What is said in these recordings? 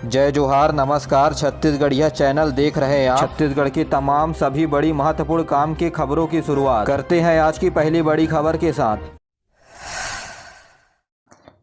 जय जोहार, नमस्कार। छत्तीसगढ़िया चैनल देख रहे हैं आप। छत्तीसगढ़ की तमाम सभी बड़ी महत्वपूर्ण काम की खबरों की शुरुआत करते हैं आज की पहली बड़ी खबर के साथ।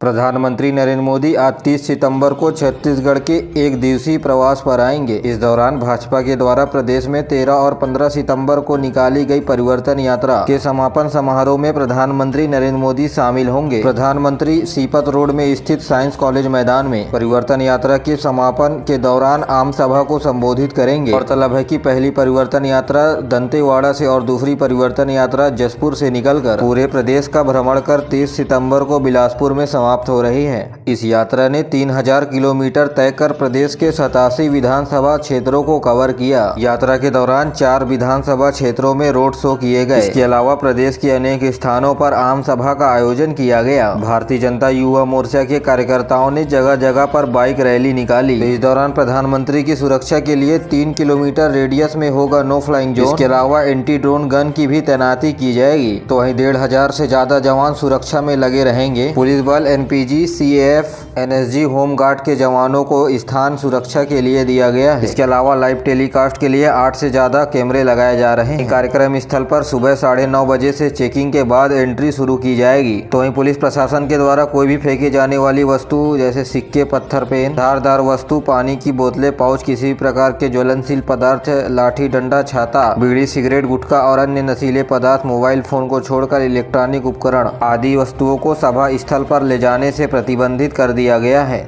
प्रधानमंत्री नरेंद्र मोदी आज 30 सितंबर को छत्तीसगढ़ के एक दिवसीय प्रवास पर आएंगे। इस दौरान भाजपा के द्वारा प्रदेश में 13 और 15 सितंबर को निकाली गई परिवर्तन यात्रा के समापन समारोह में प्रधानमंत्री नरेंद्र मोदी शामिल होंगे। प्रधानमंत्री सीपत रोड में स्थित साइंस कॉलेज मैदान में परिवर्तन यात्रा के समापन के दौरान आम सभा को संबोधित करेंगे। गौरतलब है कि पहली परिवर्तन यात्रा दंतेवाड़ा से और दूसरी परिवर्तन यात्रा जसपुर से निकलकर पूरे प्रदेश का भ्रमण कर 30 सितंबर को बिलासपुर में समाप्त हो रही है। इस यात्रा ने 3000 किलोमीटर तय कर प्रदेश के 87 विधानसभा क्षेत्रों को कवर किया। यात्रा के दौरान 4 विधानसभा क्षेत्रों में रोड शो किए गए। इसके अलावा प्रदेश के अनेक स्थानों पर आम सभा का आयोजन किया गया। भारतीय जनता युवा मोर्चा के कार्यकर्ताओं ने जगह जगह पर बाइक रैली निकाली। इस दौरान प्रधानमंत्री की सुरक्षा के लिए 3 किलोमीटर रेडियस में होगा नो फ्लाइंग जोन। इसके अलावा एंटी ड्रोन गन की भी तैनाती की जाएगी। तो वहीं 1500 से ज्यादा जवान सुरक्षा में लगे रहेंगे। पुलिस बल, एनपीजी, सीएएफ, एनएसजी, होमगार्ड के जवानों को स्थान सुरक्षा के लिए दिया गया है। इसके अलावा लाइव टेलीकास्ट के लिए 8 से ज्यादा कैमरे लगाए जा रहे हैं। कार्यक्रम स्थल पर सुबह 9:30 बजे से चेकिंग के बाद एंट्री शुरू की जाएगी। तो वहीं पुलिस प्रशासन के द्वारा कोई भी फेंकी जाने वाली वस्तु जैसे सिक्के, पत्थर, पेन, धारदार वस्तु, पानी की बोतलें, पाउच, किसी भी प्रकार के ज्वलनशील पदार्थ, लाठी, डंडा, छाता, बीड़ी, सिगरेट, गुटखा और अन्य नशीले पदार्थ, मोबाइल फोन को छोड़कर इलेक्ट्रॉनिक उपकरण आदि वस्तुओं को सभा स्थल पर ले जाने से प्रतिबंधित कर दिया गया है।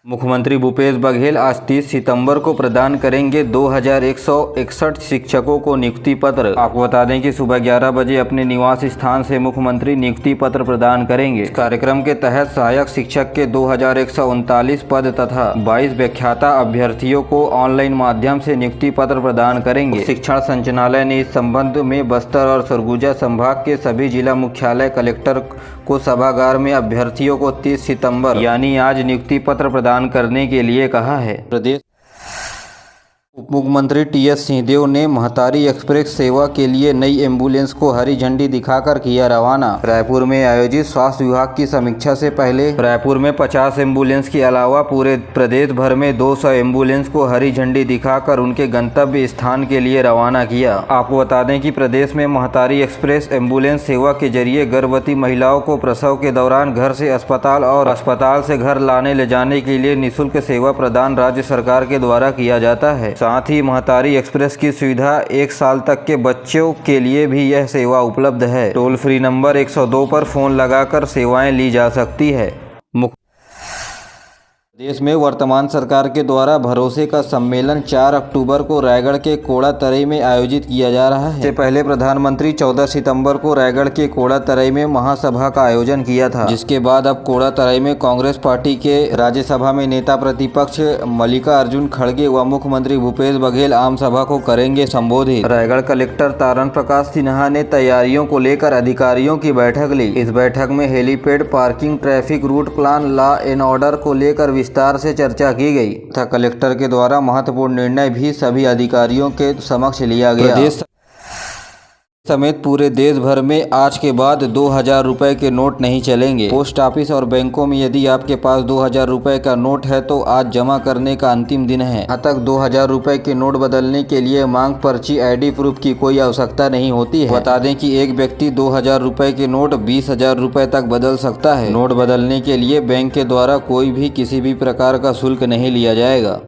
मुख्यमंत्री भूपेश बघेल आज 30 सितंबर को प्रदान करेंगे 2161 शिक्षकों को नियुक्ति पत्र। आपको बता दें कि सुबह 11 बजे अपने निवास स्थान से मुख्यमंत्री नियुक्ति पत्र प्रदान करेंगे। इस कार्यक्रम के तहत सहायक शिक्षक के 2139 पद तथा 22 व्याख्याता अभ्यर्थियों को ऑनलाइन माध्यम से नियुक्ति पत्र प्रदान करेंगे। शिक्षण संचालनालय ने इस संबंध में बस्तर और सरगुजा संभाग के सभी जिला मुख्यालय कलेक्टर को सभागार में अभ्यर्थियों को 30 सितंबर यानी आज नियुक्ति पत्र प्रदान करने के लिए कहा है। प्रदेश उप मुख्यमंत्री टीएस सिंहदेव ने महतारी एक्सप्रेस सेवा के लिए नई एम्बुलेंस को हरी झंडी दिखाकर किया रवाना। रायपुर में आयोजित स्वास्थ्य विभाग की समीक्षा से पहले रायपुर में 50 एम्बुलेंस के अलावा पूरे प्रदेश भर में 200 एम्बुलेंस को हरी झंडी दिखाकर उनके गंतव्य स्थान के लिए रवाना किया। आपको बता दें कि प्रदेश में महतारी एक्सप्रेस एम्बुलेंस सेवा के जरिए गर्भवती महिलाओं को प्रसव के दौरान घर से अस्पताल और अस्पताल से घर लाने ले जाने के लिए निःशुल्क सेवा प्रदान राज्य सरकार के द्वारा किया जाता है। साथ ही महतारी एक्सप्रेस की सुविधा 1 साल तक के बच्चों के लिए भी यह सेवा उपलब्ध है। टोल फ्री नंबर 102 पर फोन लगाकर सेवाएं ली जा सकती है। देश में वर्तमान सरकार के द्वारा भरोसे का सम्मेलन 4 अक्टूबर को रायगढ़ के कोड़ा तराई में आयोजित किया जा रहा है। इससे पहले प्रधानमंत्री 14 सितंबर को रायगढ़ के कोड़ा तराई में महासभा का आयोजन किया था, जिसके बाद अब कोड़ा तराई में कांग्रेस पार्टी के राज्यसभा में नेता प्रतिपक्ष मल्लिकार्जुन खड़गे व मुख्यमंत्री भूपेश बघेल आम सभा को करेंगे संबोधित। रायगढ़ कलेक्टर तारण प्रकाश सिन्हा ने तैयारियों को लेकर अधिकारियों की बैठक ली। इस बैठक में helipad, parking, traffic route plan, law and order को लेकर विस्तार से चर्चा की गई तथा कलेक्टर के द्वारा महत्वपूर्ण निर्णय भी सभी अधिकारियों के समक्ष लिया गया। प्रदेश समेत पूरे देश भर में आज के बाद 2000 रुपए के नोट नहीं चलेंगे। पोस्ट ऑफिस और बैंकों में यदि आपके पास 2000 रुपए का नोट है तो आज जमा करने का अंतिम दिन है। यहाँ तक 2000 रुपए के नोट बदलने के लिए मांग पर्ची, आईडी प्रूफ की कोई आवश्यकता नहीं होती है। बता दें कि एक व्यक्ति 2000 रुपए के नोट 20,000 रुपए तक बदल सकता है। नोट बदलने के लिए बैंक के द्वारा कोई भी किसी भी प्रकार का शुल्क नहीं लिया जाएगा।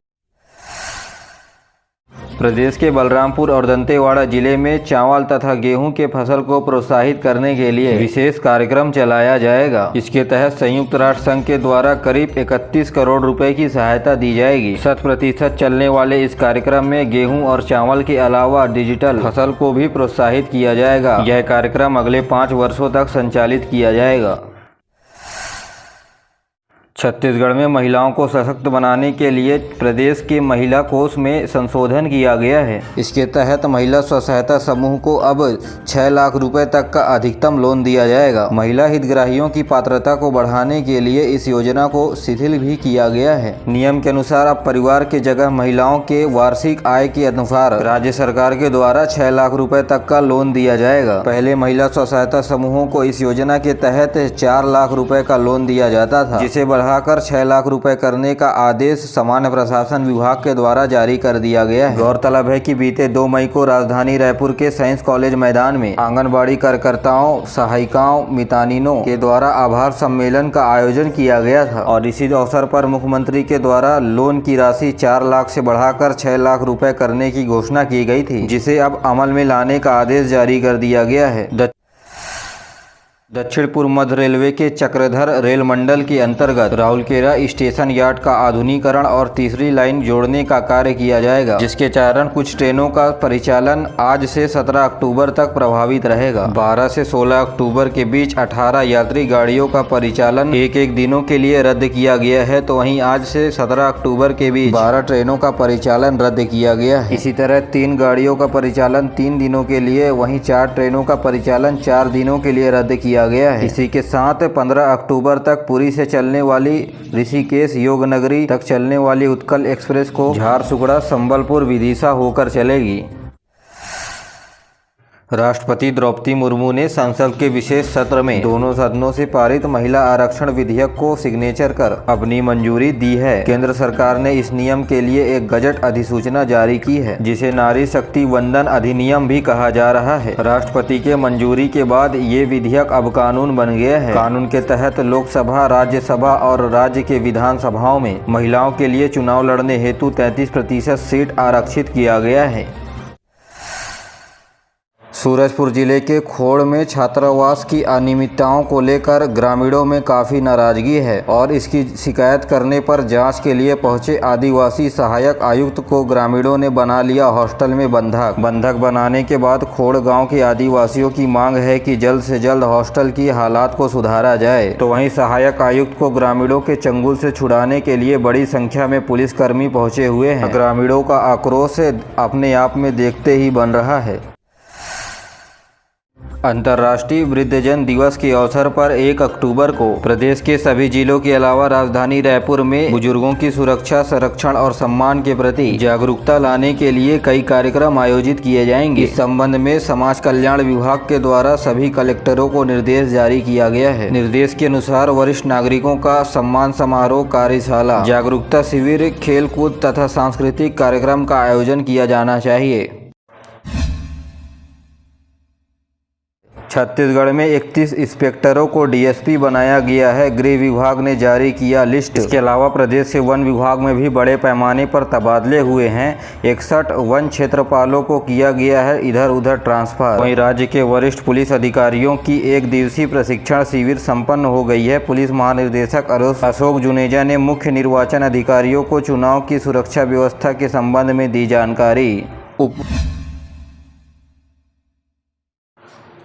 प्रदेश के बलरामपुर और दंतेवाड़ा जिले में चावल तथा गेहूं के फसल को प्रोत्साहित करने के लिए विशेष कार्यक्रम चलाया जाएगा। इसके तहत संयुक्त राष्ट्र संघ के द्वारा करीब 31 करोड़ रुपए की सहायता दी जाएगी। 100% चलने वाले इस कार्यक्रम में गेहूं और चावल के अलावा डिजिटल फसल को भी प्रोत्साहित किया जाएगा। यह कार्यक्रम अगले 5 वर्षों तक संचालित किया जाएगा। छत्तीसगढ़ में महिलाओं को सशक्त बनाने के लिए प्रदेश के महिला कोष में संशोधन किया गया है। इसके तहत महिला स्व सहायता समूह को अब 6 लाख रुपए तक का अधिकतम लोन दिया जाएगा। महिला हितग्राहियों की पात्रता को बढ़ाने के लिए इस योजना को शिथिल भी किया गया है। नियम के अनुसार अब परिवार के जगह महिलाओं के वार्षिक आय के अनुसार राज्य सरकार के द्वारा 6 लाख रुपए तक का लोन दिया जाएगा। पहले महिला स्व सहायता समूहों को इस योजना के तहत 4 लाख रुपए का लोन दिया जाता था, जिसे बढ़ा बढ़ाकर 6 लाख रुपए करने का आदेश सामान्य प्रशासन विभाग के द्वारा जारी कर दिया गया है। गौरतलब है कि बीते 2 मई को राजधानी रायपुर के साइंस कॉलेज मैदान में आंगनबाड़ी कार्यकर्ताओं, सहायिकाओं, मितानिनों के द्वारा आभार सम्मेलन का आयोजन किया गया था और इसी अवसर पर मुख्यमंत्री के द्वारा लोन की राशि 4 लाख से बढ़ाकर 6 लाख रुपए करने की घोषणा की गई थी, जिसे अब अमल में लाने का आदेश जारी कर दिया गया है। दक्षिण पूर्व मध्य रेलवे के चक्रधर रेल मंडल के अंतर्गत राउरकेला स्टेशन यार्ड का आधुनिकीकरण और तीसरी लाइन जोड़ने का कार्य किया जाएगा, जिसके कारण कुछ ट्रेनों का परिचालन आज से 17 अक्टूबर तक प्रभावित रहेगा। 12 से 16 अक्टूबर के बीच 18 यात्री गाड़ियों का परिचालन एक दिनों के लिए रद्द किया गया है, तो वहीं आज से 17 अक्टूबर के बीच 12 ट्रेनों का परिचालन रद्द किया गया है। इसी तरह 3 गाड़ियों का परिचालन 3 दिनों के लिए, वहीं 4 ट्रेनों का परिचालन 4 दिनों के लिए रद्द किया गया है। इसी के साथ 15 अक्टूबर तक पुरी से चलने वाली ऋषिकेश योगनगरी तक चलने वाली उत्कल एक्सप्रेस को झारसुगड़ा, संबलपुर, विदिशा होकर चलेगी। राष्ट्रपति द्रौपदी मुर्मू ने संसद के विशेष सत्र में दोनों सदनों से पारित महिला आरक्षण विधेयक को सिग्नेचर कर अपनी मंजूरी दी है। केंद्र सरकार ने इस नियम के लिए एक गजट अधिसूचना जारी की है, जिसे नारी शक्ति वंदन अधिनियम भी कहा जा रहा है। राष्ट्रपति के मंजूरी के बाद ये विधेयक अब कानून बन गया है। कानून के तहत लोकसभा, राज्यसभा और राज्य के विधानसभाओं में महिलाओं के लिए चुनाव लड़ने हेतु 33% सीट आरक्षित किया गया है। सूरजपुर जिले के खोड़ में छात्रावास की अनियमितताओं को लेकर ग्रामीणों में काफ़ी नाराजगी है और इसकी शिकायत करने पर जांच के लिए पहुंचे आदिवासी सहायक आयुक्त को ग्रामीणों ने बना लिया हॉस्टल में बंधक बनाने के बाद खोड़ गांव के आदिवासियों की मांग है कि जल्द से जल्द हॉस्टल की हालात को सुधारा जाए, तो वहीं सहायक आयुक्त को ग्रामीणों के चंगुल से छुड़ाने के लिए बड़ी संख्या में पुलिसकर्मी पहुँचे हुए हैं। ग्रामीणों का आक्रोश अपने आप में देखते ही बन रहा है। अंतर्राष्ट्रीय वृद्धजन दिवस के अवसर पर 1 अक्टूबर को प्रदेश के सभी जिलों के अलावा राजधानी रायपुर में बुजुर्गों की सुरक्षा, संरक्षण और सम्मान के प्रति जागरूकता लाने के लिए कई कार्यक्रम आयोजित किए जाएंगे। इस संबंध में समाज कल्याण विभाग के द्वारा सभी कलेक्टरों को निर्देश जारी किया गया है। निर्देश के अनुसार वरिष्ठ नागरिकों का सम्मान समारोह, कार्यशाला, जागरूकता शिविर, खेल कूद तथा सांस्कृतिक कार्यक्रम का आयोजन किया जाना चाहिए। छत्तीसगढ़ में 31 इंस्पेक्टरों को डीएसपी बनाया गया है, गृह विभाग ने जारी किया लिस्ट। इसके अलावा प्रदेश से वन विभाग में भी बड़े पैमाने पर तबादले हुए हैं। 61 वन क्षेत्रपालों को किया गया है इधर उधर ट्रांसफर। वहीं राज्य के वरिष्ठ पुलिस अधिकारियों की 1 दिवसीय प्रशिक्षण शिविर संपन्न हो गई है। पुलिस महानिदेशक अशोक जुनेजा ने मुख्य निर्वाचन अधिकारियों को चुनाव की सुरक्षा व्यवस्था के संबंध में दी जानकारी।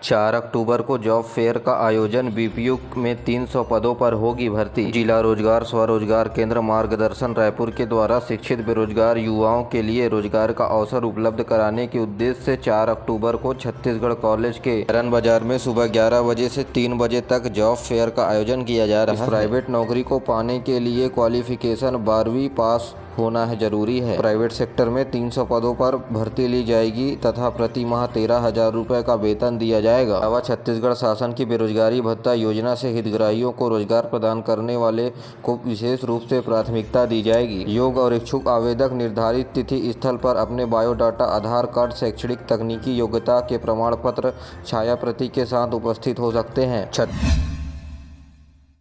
4 अक्टूबर को जॉब फेयर का आयोजन, बीपीओ में 300 पदों पर होगी भर्ती। जिला रोजगार स्वरोजगार केंद्र मार्गदर्शन रायपुर के द्वारा शिक्षित बेरोजगार युवाओं के लिए रोजगार का अवसर उपलब्ध कराने के उद्देश्य से 4 अक्टूबर को छत्तीसगढ़ कॉलेज के रन बाजार में सुबह 11 बजे से 3 बजे तक जॉब फेयर का आयोजन किया जा रहा है। प्राइवेट नौकरी को पाने के लिए क्वालिफिकेशन 12वीं पास होना है जरूरी है। प्राइवेट सेक्टर में 300 पदों पर भर्ती ली जाएगी तथा प्रति माह 13,000 रुपये का वेतन दिया जाएगा। अलावा छत्तीसगढ़ शासन की बेरोजगारी भत्ता योजना से हितग्राहियों को रोजगार प्रदान करने वाले को विशेष रूप से प्राथमिकता दी जाएगी। योग्य और इच्छुक आवेदक निर्धारित तिथि स्थल पर अपने बायोडाटा, आधार कार्ड, शैक्षणिक तकनीकी योग्यता के प्रमाण पत्र, छाया प्रति के साथ उपस्थित हो सकते हैं।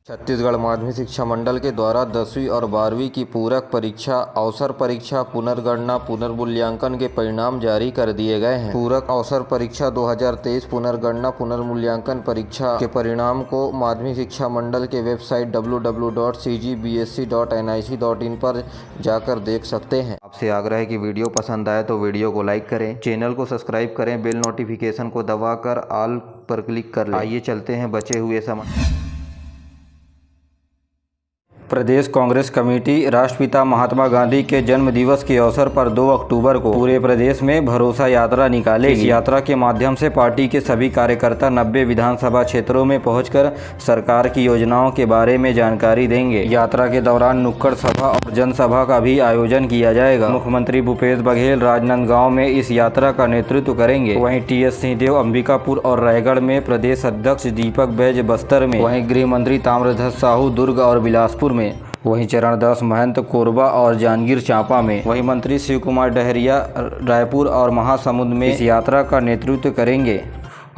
छत्तीसगढ़ माध्यमिक शिक्षा मंडल के द्वारा 10वीं और 12वीं की पूरक परीक्षा, अवसर परीक्षा, पुनर्गणना, पुनर्मूल्यांकन के परिणाम जारी कर दिए गए हैं। पूरक अवसर परीक्षा 2023 पुनर्गणना पुनर्मूल्यांकन परीक्षा के परिणाम को माध्यमिक शिक्षा मंडल के वेबसाइट www.cgbsc.nic.in पर जाकर देख सकते हैं। आपसे आग्रह है कि वीडियो पसंद आए तो वीडियो को लाइक करें, चैनल को सब्सक्राइब करें, बेल नोटिफिकेशन को दबाकर ऑल पर क्लिक कर लें। आइए चलते हैं बचे हुए समय। प्रदेश कांग्रेस कमेटी राष्ट्रपिता महात्मा गांधी के जन्म दिवस के अवसर पर 2 अक्टूबर को पूरे प्रदेश में भरोसा यात्रा निकालेगी। इस यात्रा के माध्यम से पार्टी के सभी कार्यकर्ता 90 विधानसभा क्षेत्रों में पहुंचकर सरकार की योजनाओं के बारे में जानकारी देंगे। यात्रा के दौरान नुक्कड़ सभा और जनसभा का भी आयोजन किया जाएगा। मुख्यमंत्री भूपेश बघेल राजनांदगांव में इस यात्रा का नेतृत्व करेंगे। वहीं टीएस सिंहदेव अंबिकापुर और रायगढ़ में, प्रदेश अध्यक्ष दीपक बैज बस्तर में, वहीं गृह मंत्री ताम्रध्वज साहू दुर्ग और बिलासपुर में, वहीं चरणदास महंत कोरबा और जांजगीर चांपा में, वहीं मंत्री शिव कुमार डहरिया रायपुर और महासमुंद में इस यात्रा का नेतृत्व करेंगे।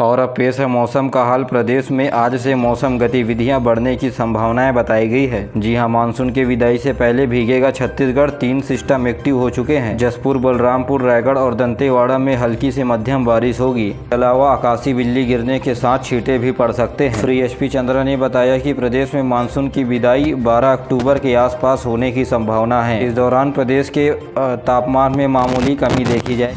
और अब पेश है मौसम का हाल। प्रदेश में आज से मौसम गतिविधियां बढ़ने की संभावनाएं बताई गई है। जी हां, मानसून की विदाई से पहले भीगेगा छत्तीसगढ़। 3 सिस्टम एक्टिव हो चुके हैं। जसपुर, बलरामपुर, रायगढ़ और दंतेवाड़ा में हल्की से मध्यम बारिश होगी। इसके अलावा आकाशीय बिजली गिरने के साथ छींटे भी पड़ सकते हैं। श्री एसपी चंद्रा ने बताया कि प्रदेश में मानसून की विदाई 12 अक्टूबर के आसपास होने की संभावना है। इस दौरान प्रदेश के तापमान में मामूली कमी देखी जाए।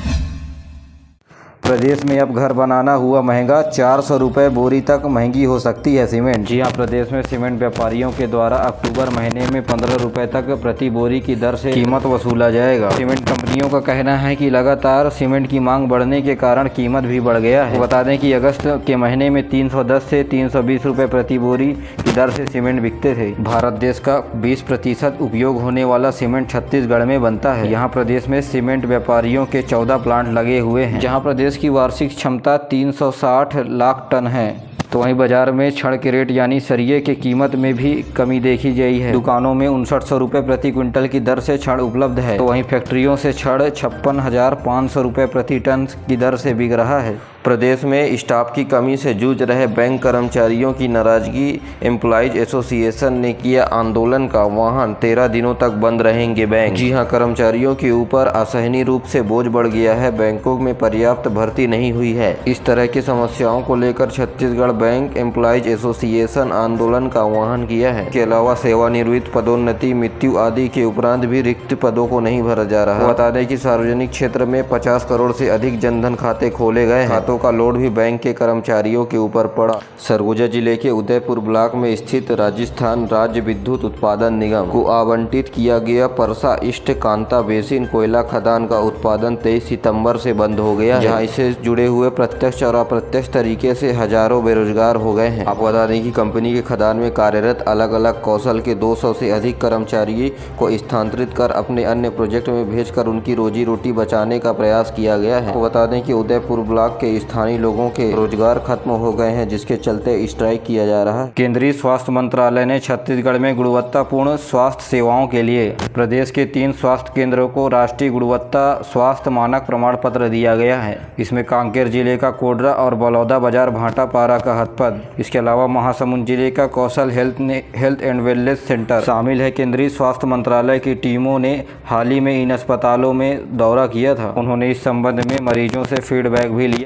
प्रदेश में अब घर बनाना हुआ महंगा। 400 रुपये बोरी तक महंगी हो सकती है सीमेंट। जी हां, प्रदेश में सीमेंट व्यापारियों के द्वारा अक्टूबर महीने में 15 रुपये तक प्रति बोरी की दर से कीमत वसूला जाएगा। सीमेंट कंपनियों का कहना है कि लगातार सीमेंट की मांग बढ़ने के कारण कीमत भी बढ़ गया है। बता दें कि अगस्त के महीने में 310 से 320 रुपये प्रति बोरी की दर से सीमेंट बिकते थे। भारत देश का 20% उपयोग होने वाला सीमेंट छत्तीसगढ़ में बनता है। यहाँ प्रदेश में सीमेंट व्यापारियों के 14 प्लांट लगे हुए हैं, जहाँ प्रदेश की वार्षिक क्षमता 360 लाख टन है। तो वहीं बाजार में छड़ के रेट यानी सरिये के कीमत में भी कमी देखी गई है। दुकानों में 5900 रुपये प्रति क्विंटल की दर से छड़ उपलब्ध है। तो वहीं फैक्ट्रियों से छड़ 56,500 रुपये प्रति टन की दर से बिक रहा है। प्रदेश में स्टाफ की कमी से जूझ रहे बैंक कर्मचारियों की नाराजगी। एम्प्लॉइज एसोसिएशन ने किया आंदोलन का आह्वान। 13 दिनों तक बंद रहेंगे बैंक। जी हां, कर्मचारियों के ऊपर असहनीय रूप से बोझ बढ़ गया है। बैंकों में पर्याप्त भर्ती नहीं हुई है। इस तरह की समस्याओं को लेकर छत्तीसगढ़ बैंक एम्प्लॉइज एसोसिएशन आंदोलन का आह्वान किया है। इसके अलावा सेवानिवृत्त, पदोन्नति, मृत्यु आदि के उपरांत भी रिक्त पदों को नहीं भरा जा रहा। बता दें कि सार्वजनिक क्षेत्र में 50 करोड़ से अधिक जनधन खाते खोले गए हैं। का लोड भी बैंक के कर्मचारियों के ऊपर पड़ा। सरगुजा जिले के उदयपुर ब्लॉक में स्थित राजस्थान राज्य विद्युत उत्पादन निगम को आवंटित किया गया परसा ईस्ट कांता बेसिन कोयला खदान का उत्पादन 23 सितंबर से बंद हो गया, जहां इससे जुड़े हुए प्रत्यक्ष और अप्रत्यक्ष तरीके से हजारों बेरोजगार हो गए हैं। आपको बता दें कि कंपनी के खदान में कार्यरत अलग अलग कौशल के 200 से अधिक कर्मचारियों को स्थानांतरित कर अपने अन्य प्रोजेक्ट में भेजकर उनकी रोजी रोटी बचाने का प्रयास किया गया है। आपको बता दें कि उदयपुर ब्लॉक के स्थानीय लोगों के रोजगार खत्म हो गए हैं, जिसके चलते स्ट्राइक किया जा रहा है। केंद्रीय स्वास्थ्य मंत्रालय ने छत्तीसगढ़ में गुणवत्तापूर्ण स्वास्थ्य सेवाओं के लिए प्रदेश के 3 स्वास्थ्य केंद्रों को राष्ट्रीय गुणवत्ता स्वास्थ्य मानक प्रमाण पत्र दिया गया है। इसमें कांकेर जिले का कोडरा और बलौदा बाजार भाटापारा का हथपद, इसके अलावा महासमुंद जिले का कौशल हेल्थ एंड वेलनेस सेंटर शामिल है। केंद्रीय स्वास्थ्य मंत्रालय की टीमों ने हाल ही में इन अस्पतालों में दौरा किया था। उन्होंने इस संबंध में मरीजों से फीडबैक भी लिया।